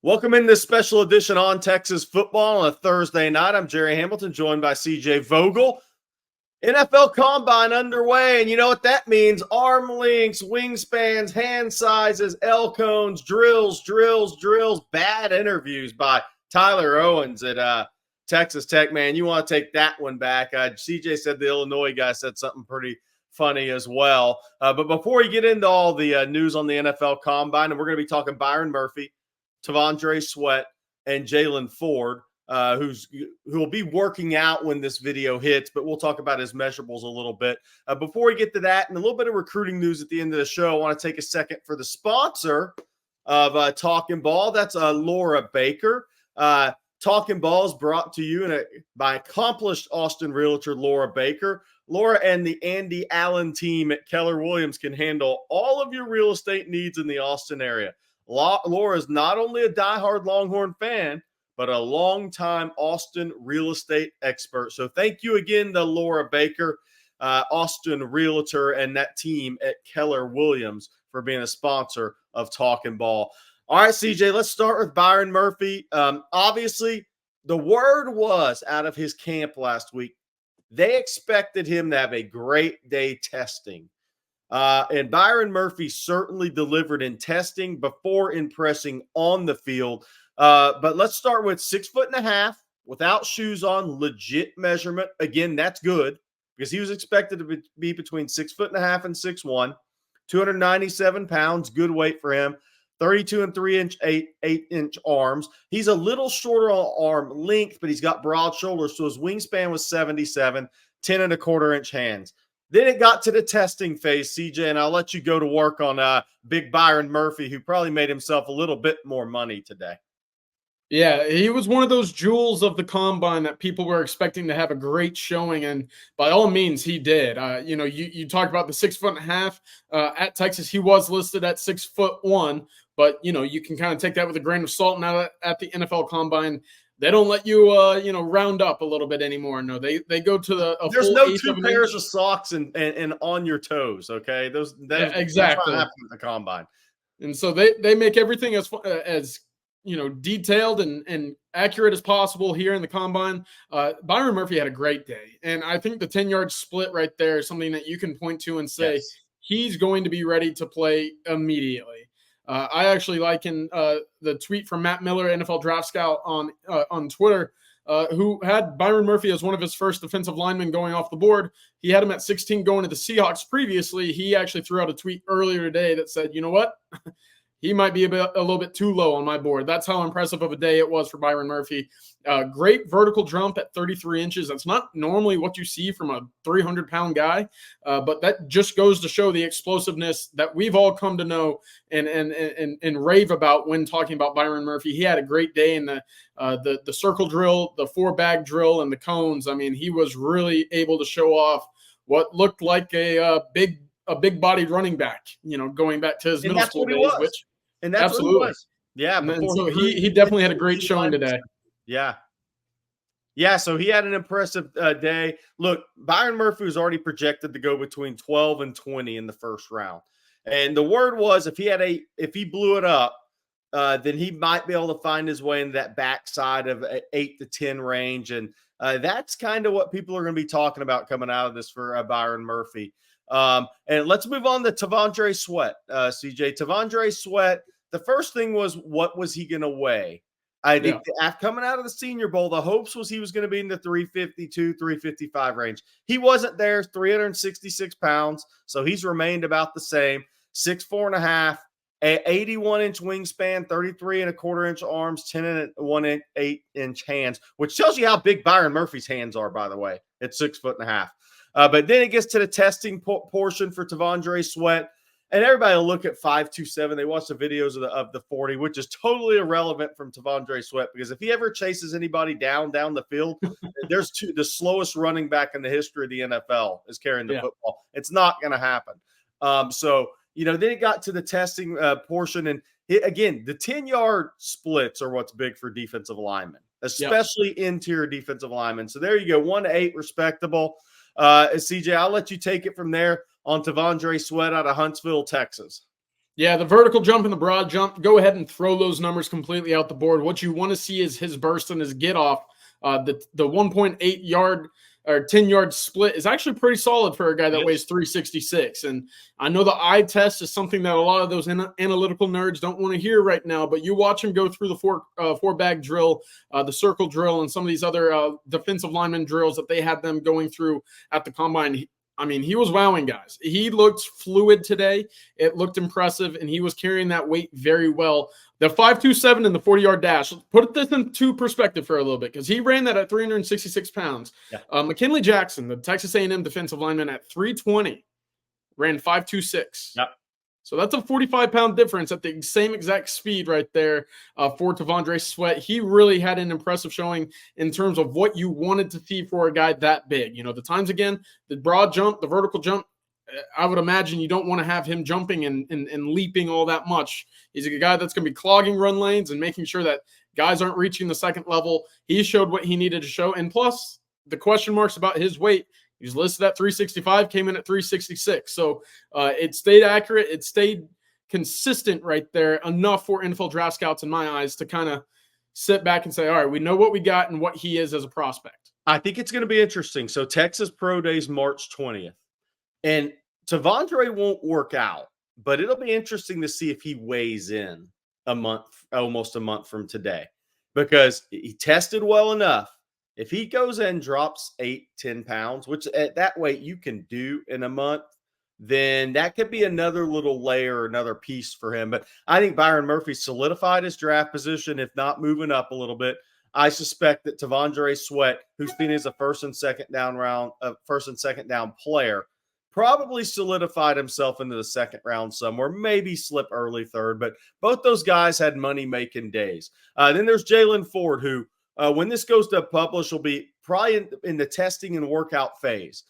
Welcome in this special edition on Texas football on a Thursday night. I'm Gerry Hamilton, joined by CJ Vogel. NFL Combine underway, and you know what that means. Arm lengths, wingspans, hand sizes, L cones, drills, bad interviews by Tyler Owens at Texas Tech. Man, you want to take that one back. CJ said the Illinois guy said something pretty funny as well. But before we get into all the news on the NFL Combine, and we're going to be talking Byron Murphy, T'Vondre Sweat, and Jaylen Ford, who will be working out when this video hits, but we'll talk about his measurables a little bit. Before we get to that and a little bit of recruiting news at the end of the show, I want to take a second for the sponsor of Talking Ball. That's Laura Baker. Talking Ball is brought to you by accomplished Austin realtor Laura Baker. Laura and the Andy Allen team at Keller Williams can handle all of your real estate needs in the Austin area. Laura is not only a diehard Longhorn fan, but a longtime Austin real estate expert. So thank you again to Laura Baker, Austin Realtor, and that team at Keller Williams for being a sponsor of Talking Ball. All right, CJ, let's start with Byron Murphy. Obviously, the word was out of his camp last week, they expected him to have a great day testing. And Byron Murphy certainly delivered in testing before impressing on the field. But let's start with 6'1.5" without shoes on, legit measurement. Again, that's good because he was expected to be between 6'1.5" and 6'1", 297 pounds, good weight for him. 32 and 3-inch, 8-inch arms. He's a little shorter on arm length, but he's got broad shoulders. So his wingspan was 77, 10 1/4-inch hands. Then it got to the testing phase, CJ, and I'll let you go to work on big Byron Murphy, who probably made himself a little bit more money today. Yeah, he was one of those jewels of the combine that people were expecting to have a great showing, and by all means, he did. You talked about the 6'1.5" at Texas. He was listed at 6'1", but you can kind of take that with a grain of salt. Now at the NFL Combine, they don't let you round up a little bit anymore. No, they go to There's full no eighth two of an pairs inch. of socks and on your toes. Okay, Exactly. That's what happened at the Combine. And so they make everything as detailed and accurate as possible here in the Combine. Byron Murphy had a great day. And I think the 10-yard split right there is something that you can point to and say, yes, he's going to be ready to play immediately. I actually liken the tweet from Matt Miller, NFL Draft Scout on Twitter, who had Byron Murphy as one of his first defensive linemen going off the board. He had him at 16 going to the Seahawks previously. He actually threw out a tweet earlier today that said, you know what? He might be a little bit too low on my board. That's how impressive of a day it was for Byron Murphy. Great vertical jump at 33 inches. That's not normally what you see from a 300-pound guy, but that just goes to show the explosiveness that we've all come to know and rave about when talking about Byron Murphy. He had a great day in the circle drill, the 4-bag drill, and the cones. I mean, he was really able to show off what looked like a big-bodied running back, going back to his middle school days, which and that's absolutely what he was. Yeah, and so he definitely had a great showing today. Yeah, so he had an impressive day. Look, Byron Murphy was already projected to go between 12 and 20 in the first round. And the word was if he blew it up, then he might be able to find his way in that backside of 8 to 10 range. And that's kind of what people are going to be talking about coming out of this for Byron Murphy. And let's move on to T'Vondre Sweat, CJ. T'Vondre Sweat, the first thing was, what was he going to weigh? I think coming out of the Senior Bowl, the hopes was he was going to be in the 352, 355 range. He wasn't there, 366 pounds, so he's remained about the same, 6'4.5", 81-inch wingspan, 33 1/4-inch arms, 10 1/8-inch hands, which tells you how big Byron Murphy's hands are, by the way, at 6'1.5". But then it gets to the testing portion for T'Vondre Sweat, and everybody will look at 5.27. They watch the videos of the 40, which is totally irrelevant from T'Vondre Sweat, because if he ever chases anybody down the field, there's the slowest running back in the history of the NFL is carrying the football. It's not going to happen. Then it got to the testing portion, and again, the 10-yard splits are what's big for defensive linemen, especially interior defensive linemen. So there you go, 1 to 8, respectable. CJ, I'll let you take it from there on T'Vondre Sweat out of Huntsville, Texas. Yeah, the vertical jump and the broad jump, go ahead and throw those numbers completely out the board. What you want to see is his burst and his get off. The 1.8 yard or 10-yard split is actually pretty solid for a guy that weighs 366. And I know the eye test is something that a lot of those analytical nerds don't want to hear right now, but you watch him go through the four bag drill, the circle drill, and some of these other defensive lineman drills that they had them going through at the combine. I mean, he was wowing guys. He looked fluid today. It looked impressive, and he was carrying that weight very well. The 5.27 and the 40-yard dash, put this into perspective for a little bit, because he ran that at 366 pounds. Yeah. McKinley Jackson, the Texas A&M defensive lineman, at 320, ran 5.26. Yep. So that's a 45-pound difference at the same exact speed right there for T'Vondre Sweat. He really had an impressive showing in terms of what you wanted to see for a guy that big. You know, the times again, the broad jump, the vertical jump, I would imagine you don't want to have him jumping and leaping all that much. He's a guy that's going to be clogging run lanes and making sure that guys aren't reaching the second level. He showed what he needed to show. And plus, the question marks about his weight, he was listed at 365, came in at 366. So it stayed accurate. It stayed consistent right there, enough for NFL draft scouts, in my eyes, to kind of sit back and say, all right, we know what we got and what he is as a prospect. I think it's going to be interesting. So Texas Pro Day is March 20th. And T'Vondre won't work out, but it'll be interesting to see if he weighs in almost a month from today, because he tested well enough. If he goes in, drops 8-10 pounds, which at that weight you can do in a month, then that could be another little layer, another piece for him. But I think Byron Murphy solidified his draft position, if not moving up a little bit. I suspect that T'Vondre Sweat, who's seen as a first and second down player, probably solidified himself into the second round somewhere, maybe slip early third, but both those guys had money-making days. Then there's Jaylen Ford, who, when this goes to publish, will be probably in the testing and workout phase.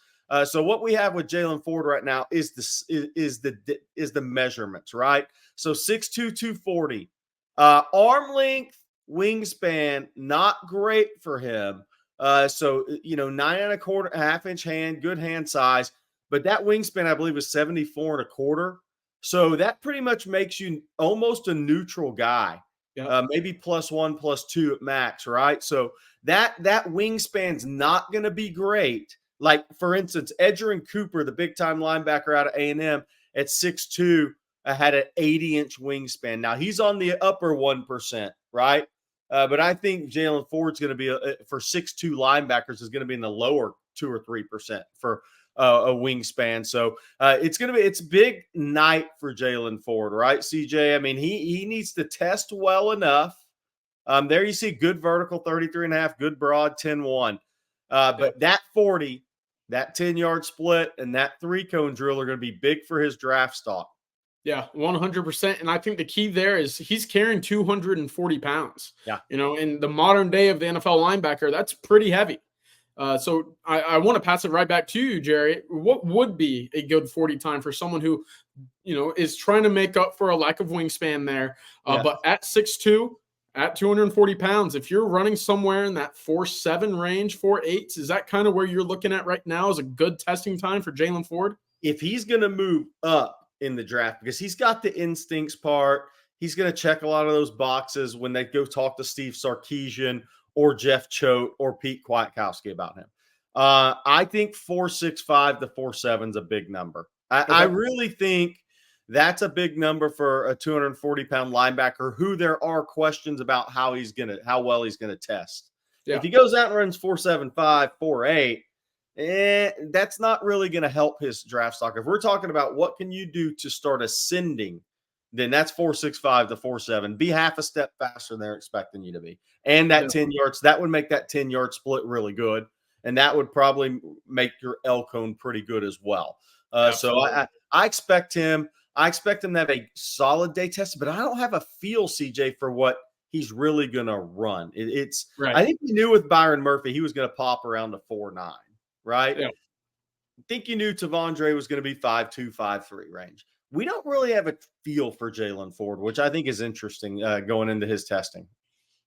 So what we have with Jaylen Ford right now is the measurements, right? So 6'2", 240. Arm length, wingspan, not great for him. So, 9.25, half-inch hand, good hand size. But that wingspan, I believe, is 74.25. So that pretty much makes you almost a neutral guy. Yep. Maybe +1, +2 at max, right? So that wingspan's not going to be great. Like, for instance, Edgerrin Cooper, the big-time linebacker out of A&M, at 6'2", had an 80-inch wingspan. Now, he's on the upper 1%, right? But I think Jaylen Ford's going to be, for 6'2" linebackers, is going to be in the lower 2 or 3% for a wingspan. So it's big night for Jaylen Ford, right, CJ? I mean, he needs to test well enough. There you see good vertical, 33.5, good broad, 10-1. But that 40, that 10-yard split, and that 3-cone drill are going to be big for his draft stock. Yeah, 100%. And I think the key there is he's carrying 240 pounds. Yeah. In the modern day of the NFL linebacker, that's pretty heavy. So I want to pass it right back to you, Gerry. What would be a good 40 time for someone who, is trying to make up for a lack of wingspan there, but at 6'2", at 240 pounds, if you're running somewhere in that 4.7 range, 4.8, is that kind of where you're looking at right now as a good testing time for Jaylen Ford? If he's going to move up in the draft, because he's got the instincts part, he's going to check a lot of those boxes when they go talk to Steve Sarkisian or Jeff Choate or Pete Kwiatkowski about him. I think 4.65 to 4.7 is a big number. I really think that's a big number for a 240-pound linebacker who there are questions about how well he's gonna test. Yeah. If he goes out and runs 4.75, 4.8, that's not really going to help his draft stock. If we're talking about what can you do to start ascending, then that's 4.65 to 4.7. Be half a step faster than they're expecting you to be. And that 10 yards, that would make that 10-yard split really good. And that would probably make your L cone pretty good as well. So I expect him. I expect him to have a solid day test, but I don't have a feel, CJ, for what he's really going to run. It's right. I think we knew with Byron Murphy he was going to pop around to 4.9, right? Yeah. I think you knew T'Vondre was going to be 5.2, 5.3 range. We don't really have a feel for Jaylen Ford, which I think is interesting going into his testing.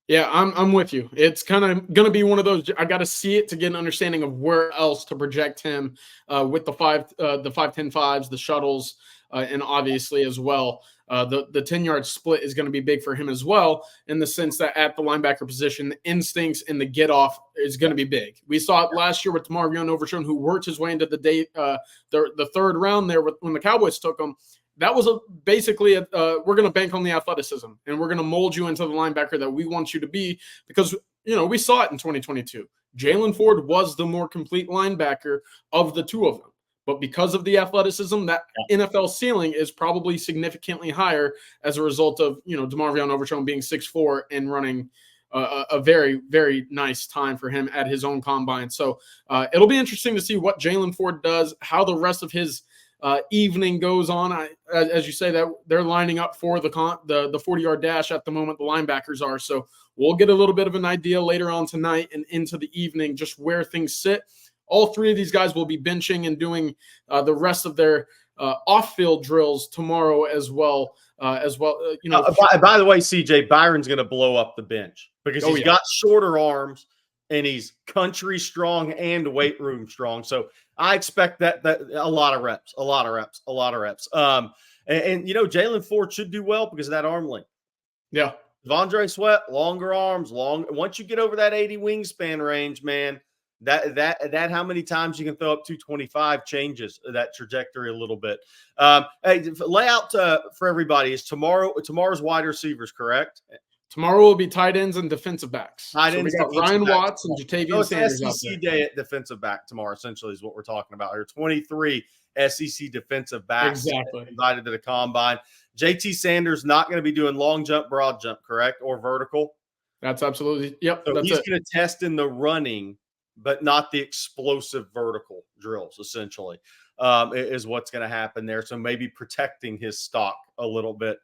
Yeah, I'm with you. It's kind of going to be one of those. I got to see it to get an understanding of where else to project him with the 5.10 5s, the shuttles, and obviously as well the 10-yard split is going to be big for him as well, in the sense that at the linebacker position, the instincts and the get off is going to be big. We saw it last year with Demarvion Overshown, who worked his way into the third round there when the Cowboys took him. That was basically we're going to bank on the athleticism, and we're going to mold you into the linebacker that we want you to be, because we saw it in 2022. Jaylen Ford was the more complete linebacker of the two of them. But because of the athleticism, that NFL ceiling is probably significantly higher as a result of, Demarvion Overshown being 6'4" and running a very, very nice time for him at his own combine. So it'll be interesting to see what Jaylen Ford does, how the rest of his evening goes on. As you say, that they're lining up for the 40-yard dash at the moment, the linebackers are. So we'll get a little bit of an idea later on tonight and into the evening just where things sit. All three of these guys will be benching and doing the rest of their off-field drills tomorrow as well. By the way, CJ, Byron's going to blow up the bench because he's got shorter arms and he's country strong and weight room strong. So I expect that a lot of reps. And Jaylen Ford should do well because of that arm length. Yeah. Devondre Sweat, longer arms, once you get over that 80 wingspan range, man, that how many times you can throw up 225 changes that trajectory a little bit. Hey, layout for everybody is tomorrow's wide receivers, correct? Tomorrow will be tight ends and defensive backs. Tight ends, we got Ryan Watts and Jatavian Sanders out SEC there. day at defensive back tomorrow, essentially, is what we're talking about here. 23 SEC defensive backs invited to the combine. JT Sanders not going to be doing long jump, broad jump, correct? Or vertical? That's absolutely, yep. So he's going to test in the running, but not the explosive vertical drills, essentially, is what's going to happen there. So maybe protecting his stock a little bit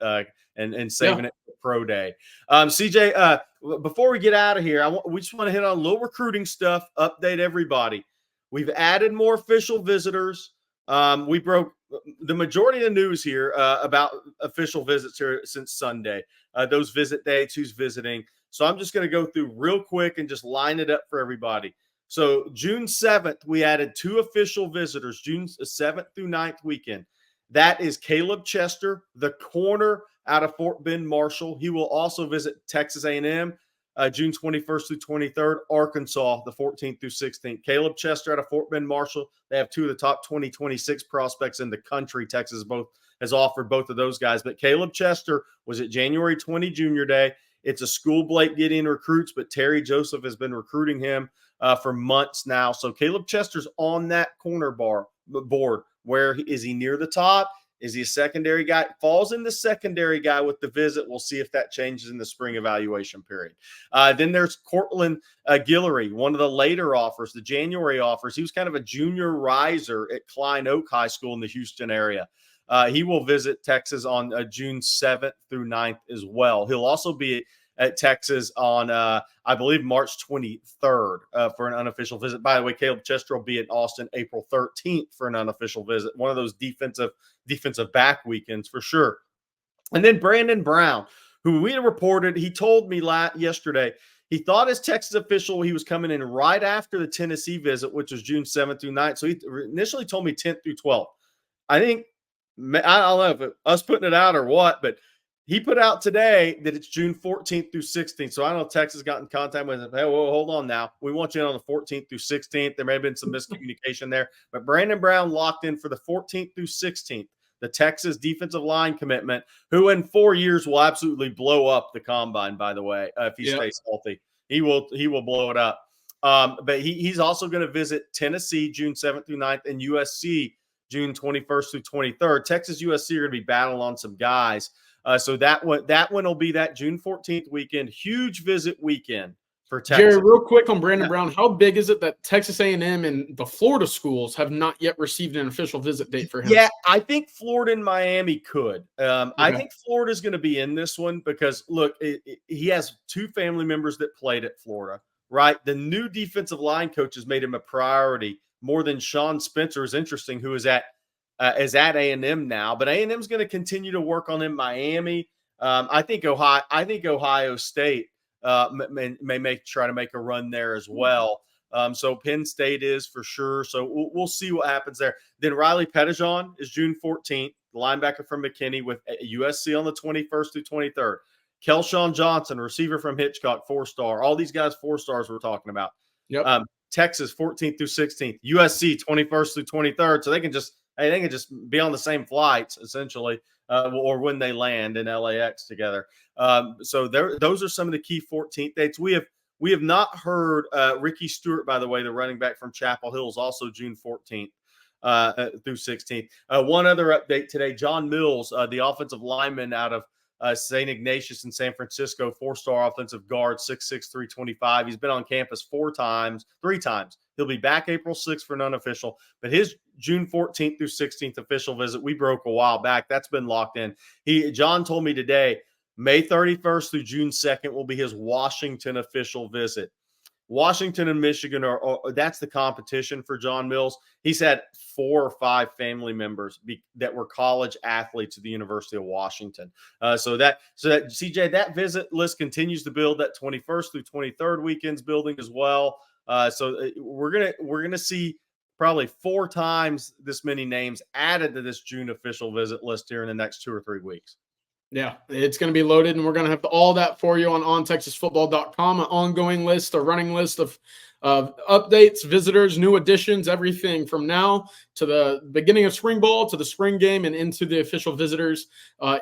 and saving it for pro day. CJ, before we get out of here, we just want to hit on a little recruiting stuff, update everybody. We've added more official visitors. We broke the majority of the news here about official visits here since Sunday, those visit dates, who's visiting. So I'm just going to go through real quick and just line it up for everybody. So June 7th, we added 2 official visitors, June 7th through 9th weekend. That is Caleb Chester, the corner out of Fort Bend Marshall. He will also visit Texas A&M June 21st through 23rd, Arkansas, the 14th through 16th. Caleb Chester out of Fort Bend Marshall. They have 2 of the top 2026 prospects in the country. Texas has offered both of those guys. But Caleb Chester was at January 20 Junior Day. It's a school Blake Gideon recruits, but Terry Joseph has been recruiting him for months now. So Caleb Chester's on that corner board. Where is he near the top? Is he a secondary guy? Falls in the secondary guy with the visit. We'll see if that changes in the spring evaluation period. Then there's Cortland Guillory, one of the later offers, the January offers. He was kind of a junior riser at Klein Oak High School in the Houston area. He will visit Texas on June 7th through 9th as well. He'll also be at Texas on, I believe, March 23rd for an unofficial visit. By the way, Caleb Chester will be in Austin April 13th for an unofficial visit. One of those defensive back weekends for sure. And then Brandon Brown, who we had reported, he told me yesterday, he thought as Texas official he was coming in right after the Tennessee visit, which was June 7th through 9th. So he initially told me 10th through 12th. I think, I don't know if it, us putting it out or what, but he put out today that it's June 14th through 16th. So I don't know if Texas got in contact with him. Hey, well, hold on now. We want you on the 14th through 16th. There may have been some miscommunication there. But Brandon Brown locked in for the 14th through 16th, the Texas defensive line commitment, who in 4 years will absolutely blow up the combine, by the way, if he stays healthy. He will blow it up. But he's also going to visit Tennessee June 7th through 9th and USC June 21st through 23rd. Texas, USC are going to be battling on some guys. So that one will be that June 14th weekend, huge visit weekend for Texas. Gerry, real quick on Brandon Brown, how big is it that Texas A&M and the Florida schools have not yet received an official visit date for him? Yeah, I think Florida and Miami could. I think Florida's going to be in this one because, look, he has 2 family members that played at Florida, right? The new defensive line coach has made him a priority more than Sean Spencer is interesting, who is at A&M now, but A&M is going to continue to work on in Miami. I think Ohio State may try to make a run there as well. So Penn State is for sure. So we'll see what happens there. Then Riley Pettijohn is June 14th. linebacker from McKinney with USC on the 21st through 23rd. Kelshawn Johnson, receiver from Hitchcock, 4-star. All these guys, 4-stars we're talking about. Yep. Texas, 14th through 16th. USC, 21st through 23rd. So they can just be on the same flights, essentially, or when they land in LAX together. So those are some of the key 14th dates. We have not heard Ricky Stewart, by the way, the running back from Chapel Hill, is also June 14th through 16th. One other update today, John Mills, the offensive lineman out of St. Ignatius in San Francisco, 4-star offensive guard, 6'6", 325. He's been on campus 3 times. He'll be back April 6th for an unofficial, but his June 14th through 16th official visit, we broke a while back. That's been locked in. John told me today, May 31st through June 2nd will be his Washington official visit. Washington and Michigan that's the competition for John Mills. He's had 4 or 5 family members that were college athletes at the University of Washington. So that CJ, that visit list continues to build. That 21st through 23rd weekends building as well. So we're gonna see probably 4 times this many names added to this June official visit list here in the next 2 or 3 weeks. Yeah, it's going to be loaded, and we're going to have all that for you on ontexasfootball.com, an ongoing list, a running list of updates, visitors, new additions, everything from now to the beginning of spring ball to the spring game and into the official visitors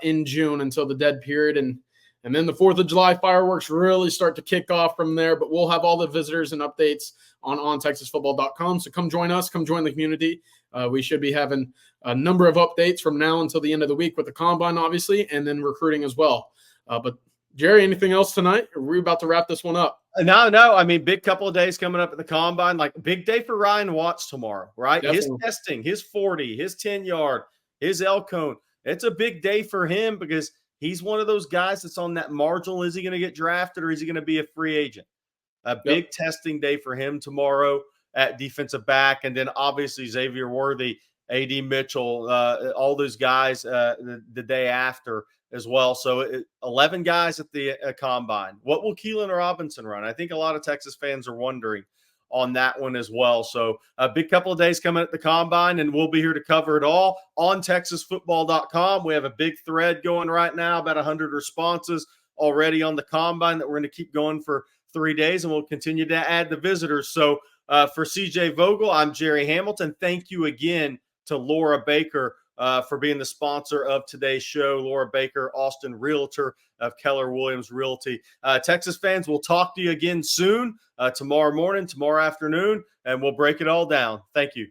in June until the dead period. And then the 4th of July fireworks really start to kick off from there, but we'll have all the visitors and updates on ontexasfootball.com. So come join us, come join the community. We should be having a number of updates from now until the end of the week with the combine, obviously, and then recruiting as well. But Gerry, anything else tonight? Or are we about to wrap this one up? No. I mean, big couple of days coming up at the combine. Like big day for Ryan Watts tomorrow, right? Definitely. His testing, his 40, his 10-yard, his L-cone. It's a big day for him because he's one of those guys that's on that marginal. Is he going to get drafted or is he going to be a free agent? A big testing day for him tomorrow at defensive back. And then obviously Xavier Worthy, A.D. Mitchell, all those guys the day after as well. So 11 guys at the combine. What will Keelan Robinson run? I think a lot of Texas fans are wondering on that one as well. So a big couple of days coming at the combine, and we'll be here to cover it all on TexasFootball.com. We have a big thread going right now, about 100 responses already on the combine that we're going to keep going for 3 days, and we'll continue to add the visitors. So for CJ Vogel, I'm Gerry Hamilton. Thank you again to Laura Baker for being the sponsor of today's show. Laura Baker, Austin Realtor of Keller Williams Realty. Texas fans, we'll talk to you again soon, tomorrow morning, tomorrow afternoon, and we'll break it all down. Thank you.